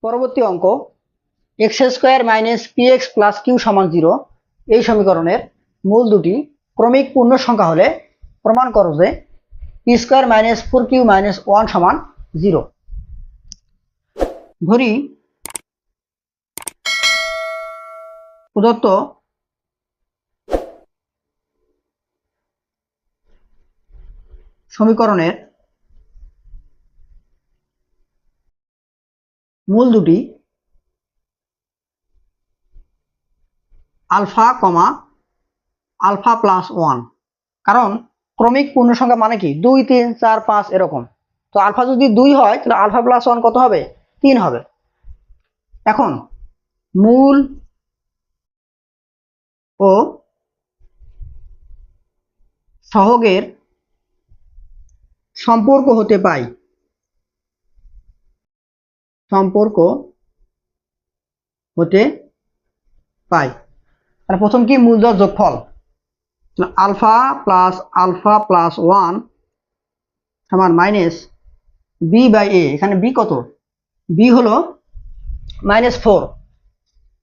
পরবর্তী অঙ্ক x square minus p x plus q সমান 0 এই সমীকরণের মূল দুটি ক্রমিক পূর্ণ সংখ্যা হলে প্রমাণ করো যে P square minus 4q minus 1 সমান 0। ধরি প্রদত্ত সমীকরণের মূল দুটি আলফা কমা আলফা প্লাস 1, কারণ ক্রমিক পূর্ণ সংখ্যা মানে কি 2 3 4 5 এরকম। তো আলফা যদি 2 হয় তাহলে আলফা প্লাস 1 কত হবে? 3 হবে। এখন মূল ও সহগের সম্পর্ক হতে পাই তাহলে প্রথম কি মূলদর যোগফল আলফা প্লাস 1 সমান মাইনাস বি বাই এ। এখানে বি কত? বি হলো -4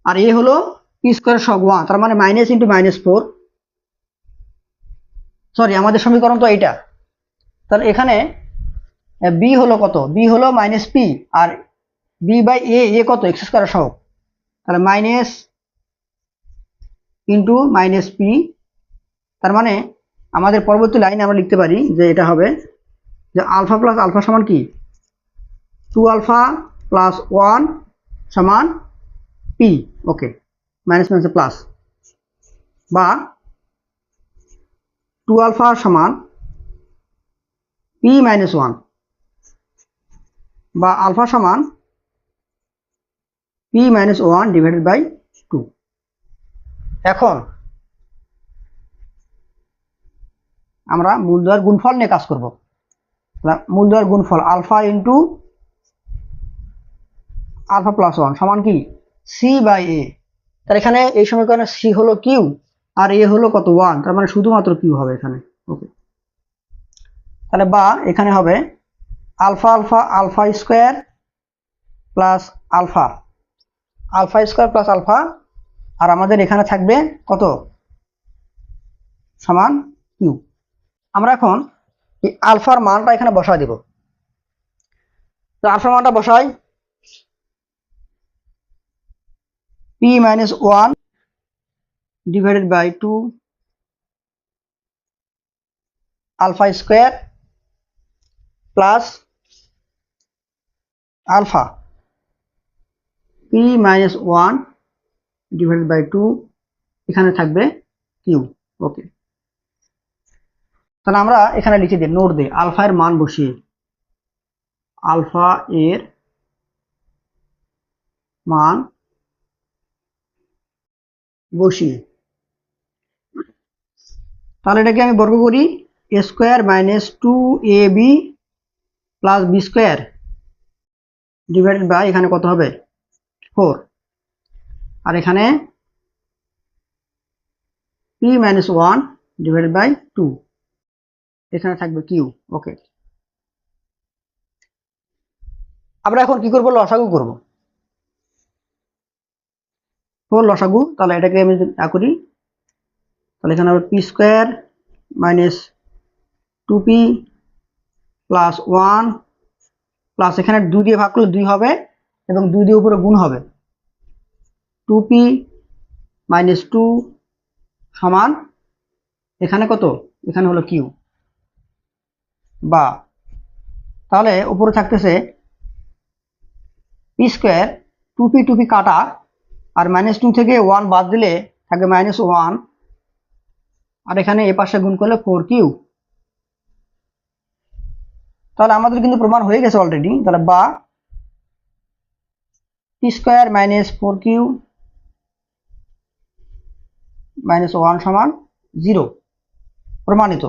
আর এ হলো পি স্কোয়ার সহগ 1, তার মানে মাইনাস ইন্টু -4। সরি, আমাদের সমীকরণ তো এইটা। তাহলে এখানে বি হলো কত? বি হলো minus P R B by A কত? এক্স স্কোয়ার সহগ, তাহলে মাইনাস ইন্টু মাইনাস পি। তার মানে আমাদের পরবর্তী লাইনে আমরা লিখতে পারি যে এটা হবে যে আলফা প্লাস আলফা সমান কি 2 আলফা প্লাস 1 সমান পি। ওকে, মাইনাস মাইনাস প্লাস, বা 2 আলফা সমান পি মাইনাস 1, বা আলফা সমান পি মাইনাস 1 ডিভাইডেড বাই 2। এখন আমরা মূলদ্বয়ের গুণফল নিয়ে কাজ করব। মূলদ্বয়ের গুণফল আলফা ইন্টু আলফা প্লাস 1 সমান কি সি বাই এ। তার এখানে এই সমীকরণে সি হলো কিউ আর এ হলো কত 1, তার মানে শুধুমাত্র কিউ হবে এখানে। ওকে, তাহলে বা এখানে হবে alpha square plus alpha square plus alpha, আর আমাদের এখানে থাকবে কত সমান কিউ। আমরা এখন এই আলফার মানটা এখানে বসায় দেব। তো আলফার মানটা বসাই p minus 1 divided by 2 alpha square plus alpha p minus 1 divided by 2, এখানে থাকবে কিউ। ওকে, তাহলে আমরা এখানে লিখে দিই, নোট দিই আলফা এর মান বসিয়ে, আলফা এর মান বসিয়ে, তাহলে এটাকে আমি বর্গ করি A square minus 2ab plus B square divided by এখানে কত হবে 4, আর এখানে পি মাইনাস 1 ডিভাইডেড বাই 2, এখানে থাকবে কিউ। ওকে, আমরা এখন কি করব? লসাগু করব। লসাগু, তাহলে এটাকে আমি করি, তাহলে এখানে হবে P square minus 2p plus 1 plus এখানে 2 দিয়ে ভাগ করলে 2 হবে এবং 2 দিয়ে উপরে গুণ হবে 2p মাইনাস 2 সমান এখানে কত? এখানে হলো কিউ। বা তাহলে উপরে থাকতেছে পি স্কোয়ার 2p কাটা, আর -2 থেকে 1 বাদ দিলে থাকে -1, আর এখানে এ পাশে গুণ করলে 4q। তাহলে আমাদের কিন্তু প্রমাণ হয়ে গেছে অলরেডি। তাহলে বা P square minus 4q minus 1 সমান 0 প্রমাণিত।